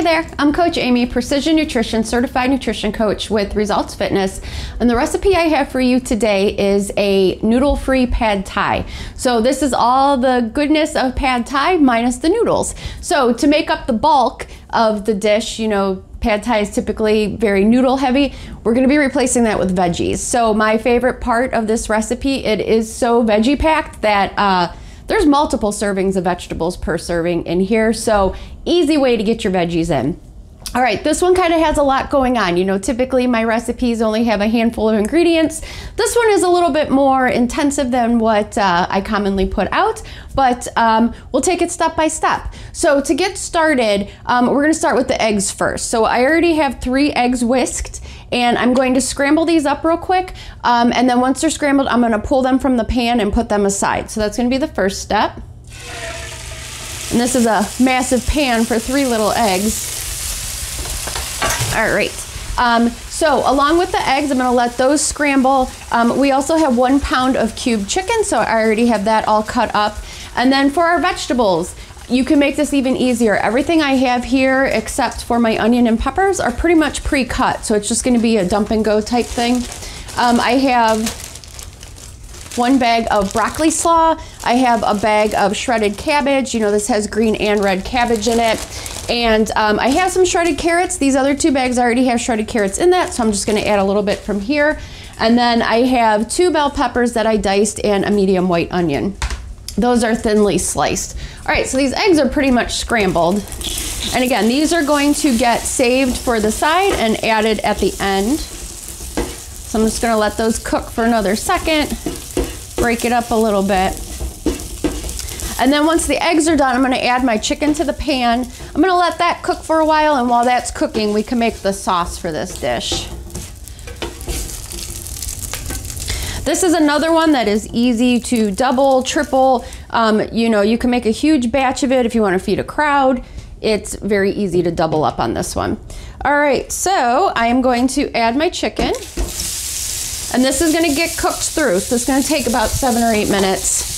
there, I'm Coach Amy, Precision Nutrition Certified Nutrition Coach with Results Fitness, and the recipe I have for you today is a noodle-free pad thai. So this is all the goodness of pad thai minus the noodles. So to make up the bulk of the dish, you know, pad thai is typically very noodle heavy. We're going to be replacing that with veggies. So my favorite part of this recipe, it is so veggie packed that there's multiple servings of vegetables per serving in here, so easy way to get your veggies in. All right, this one kind of has a lot going on. You know, typically my recipes only have a handful of ingredients. This one is a little bit more intensive than what I commonly put out, but we'll take it step by step. So to get started, we're gonna start with the eggs first. So I already have 3 eggs whisked, and I'm going to scramble these up real quick. And then once they're scrambled, I'm gonna pull them from the pan and put them aside. So that's gonna be the first step. And this is a massive pan for 3 little eggs. All right, so along with the eggs, I'm gonna let those scramble. We also have 1 pound of cubed chicken, so I already have that all cut up. And then for our vegetables, you can make this even easier. Everything I have here, except for my onion and peppers, are pretty much pre-cut, so it's just gonna be a dump and go type thing. I have 1 bag of broccoli slaw. I have a bag of shredded cabbage. You know, this has green and red cabbage in it. And I have some shredded carrots. These other 2 bags already have shredded carrots in that, so I'm just gonna add a little bit from here. And then I have 2 bell peppers that I diced and a medium white onion. Those are thinly sliced. All right, so these eggs are pretty much scrambled. And again, these are going to get saved for the side and added at the end. So I'm just gonna let those cook for another second, break it up a little bit. And then once the eggs are done, I'm gonna add my chicken to the pan. I'm gonna let that cook for a while, and while that's cooking, we can make the sauce for this dish. This is another one that is easy to double, triple. You know, you can make a huge batch of it if you want to feed a crowd. It's very easy to double up on this one. All right, so I am going to add my chicken. And this is gonna get cooked through, so it's gonna take about 7 or 8 minutes.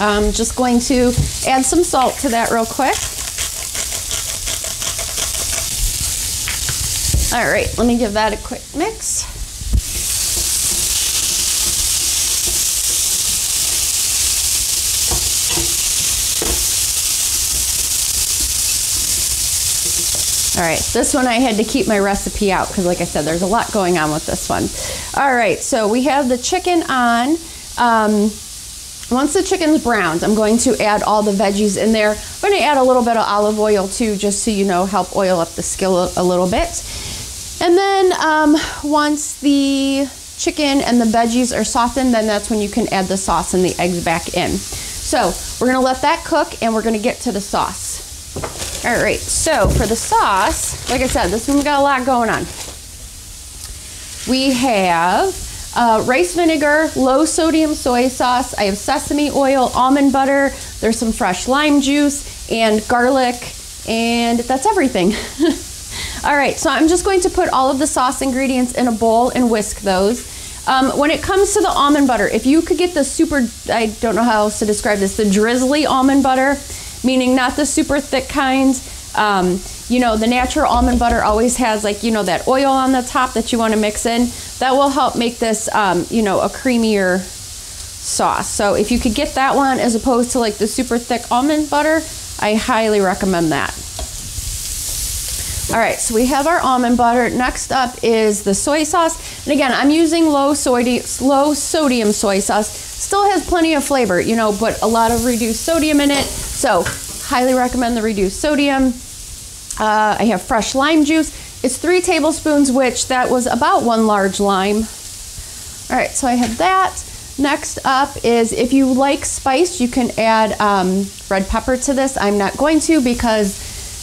I'm just going to add some salt to that real quick. All right, let me give that a quick mix. All right, this one I had to keep my recipe out because, like I said, there's a lot going on with this one. All right, so we have the chicken on. Once the chicken's browned, I'm going to add all the veggies in there. I'm going to add a little bit of olive oil too, just so you know, help oil up the skillet a little bit. And then once the chicken and the veggies are softened, then that's when you can add the sauce and the eggs back in. So we're going to let that cook, and we're going to get to the sauce. All right, so for the sauce, like I said, this one's got a lot going on. We have rice vinegar, low sodium soy sauce. I have sesame oil, almond butter. There's some fresh lime juice and garlic, and that's everything. All right, so I'm just going to put all of the sauce ingredients in a bowl and whisk those. When it comes to the almond butter, if you could get the super, I don't know how else to describe this, the drizzly almond butter, meaning not the super thick kind. You know, the natural almond butter always has, like, you know, that oil on the top that you want to mix in. That will help make this, you know, a creamier sauce. So if you could get that one as opposed to like the super thick almond butter, I highly recommend that. All right, so we have our almond butter. Next up is the soy sauce. And again, I'm using low sodium soy sauce. Still has plenty of flavor, you know, but a lot of reduced sodium in it. So highly recommend the reduced sodium. I have fresh lime juice. It's 3 tablespoons, which that was about 1 large lime. All right, so I have that. Next up is, if you like spice, you can add red pepper to this. I'm not going to because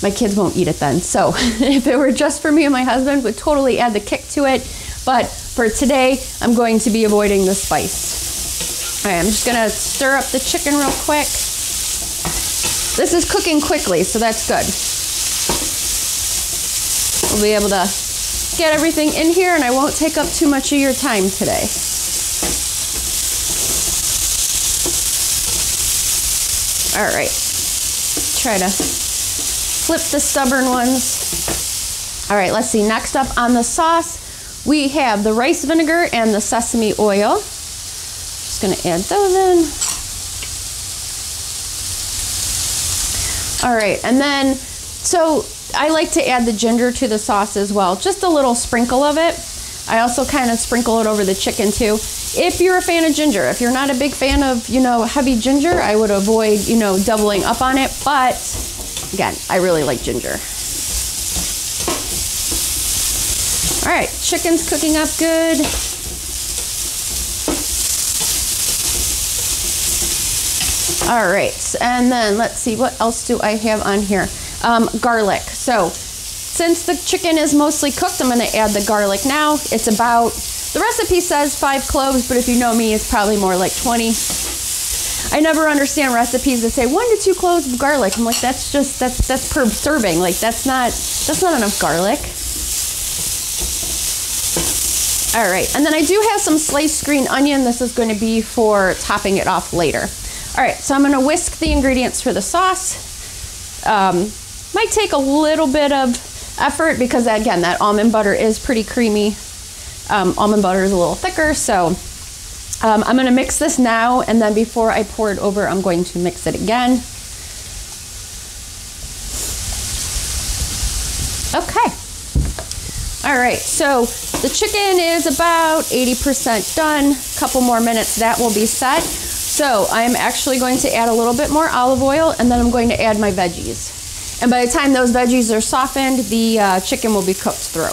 my kids won't eat it then. So if it were just for me and my husband, would totally add the kick to it. But for today, I'm going to be avoiding the spice. All right, I'm just gonna stir up the chicken real quick. This is cooking quickly, so that's good. We'll be able to get everything in here, and I won't take up too much of your time today. All right, try to flip the stubborn ones. All right, let's see. Next up on the sauce, we have the rice vinegar and the sesame oil. Just gonna add those in. All right, and then, so I like to add the ginger to the sauce as well, just a little sprinkle of it. I also kind of sprinkle it over the chicken too. If you're a fan of ginger, if you're not a big fan of, heavy ginger, I would avoid, doubling up on it. But again, I really like ginger. All right, chicken's cooking up good. All right, and then let's see, what else do I have on here? Garlic. So since the chicken is mostly cooked, I'm gonna add the garlic now. It's about, the recipe says 5 cloves, but if you know me, it's probably more like 20. I never understand recipes that say 1 to 2 cloves of garlic. I'm like, that's per serving. Like that's not enough garlic. All right, and then I do have some sliced green onion. This is going to be for topping it off later. All right, so I'm gonna whisk the ingredients for the sauce. Might take a little bit of effort because again, that almond butter is pretty creamy. Almond butter is a little thicker, so I'm gonna mix this now, and then before I pour it over, I'm going to mix it again. Okay. All right, so the chicken is about 80% done. A couple more minutes, that will be set. So I'm actually going to add a little bit more olive oil, and then I'm going to add my veggies. And by the time those veggies are softened, the chicken will be cooked through.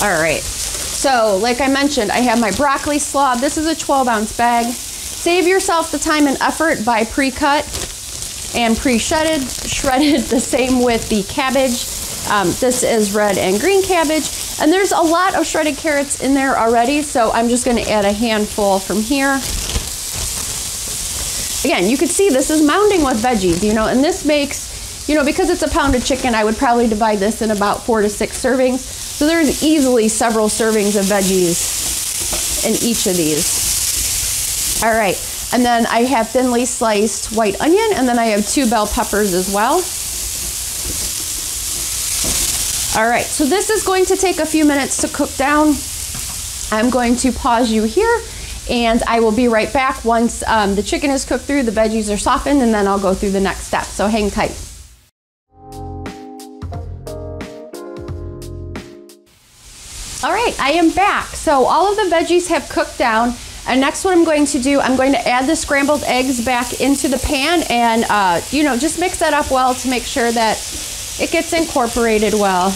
All right, so like I mentioned, I have my broccoli slaw. This is a 12-ounce bag. Save yourself the time and effort by pre-cut and pre-shredded. Shredded the same with the cabbage. This is red and green cabbage. And there's a lot of shredded carrots in there already, so I'm just gonna add a handful from here. Again, you can see this is mounding with veggies, and this makes, because it's a pound of chicken, I would probably divide this in about 4 to 6 servings. So there's easily several servings of veggies in each of these. All right, and then I have thinly sliced white onion, and then I have 2 bell peppers as well. All right, so this is going to take a few minutes to cook down. I'm going to pause you here, and I will be right back once the chicken is cooked through, the veggies are softened, and then I'll go through the next step, so hang tight. All right, I am back. So all of the veggies have cooked down, and next what I'm going to do, I'm going to add the scrambled eggs back into the pan, and just mix that up well to make sure that it gets incorporated well.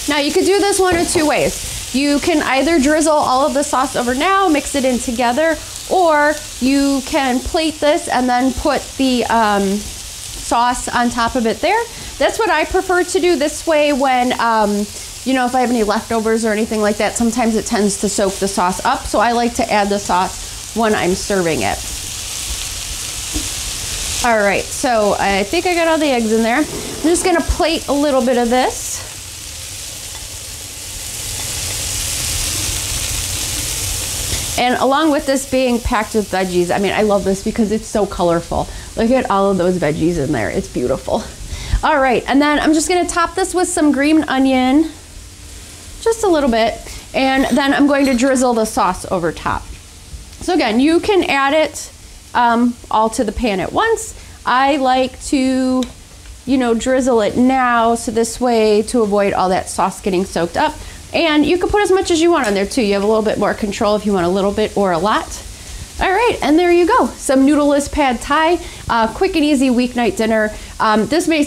Now you could do this 1 of 2 ways. You can either drizzle all of the sauce over now, mix it in together, or you can plate this and then put the sauce on top of it there. That's what I prefer to do. This way when, if I have any leftovers or anything like that, sometimes it tends to soak the sauce up. So I like to add the sauce when I'm serving it. All right, so I think I got all the eggs in there. I'm just gonna plate a little bit of this. And along with this being packed with veggies, I love this because it's so colorful. Look at all of those veggies in there, it's beautiful. All right, and then I'm just gonna top this with some green onion, just a little bit, and then I'm going to drizzle the sauce over top. So again, you can add it all to the pan at once. I like to, drizzle it now, so this way to avoid all that sauce getting soaked up. And you can put as much as you want on there too. You have a little bit more control if you want a little bit or a lot. All right, and there you go. Some noodleless pad thai, quick and easy weeknight dinner. This may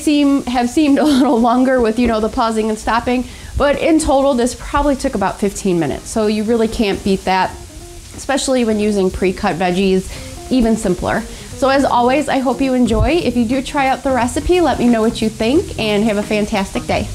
have seemed a little longer with, the pausing and stopping, but in total, this probably took about 15 minutes. So you really can't beat that, especially when using pre-cut veggies, even simpler. So as always, I hope you enjoy. If you do try out the recipe, let me know what you think and have a fantastic day.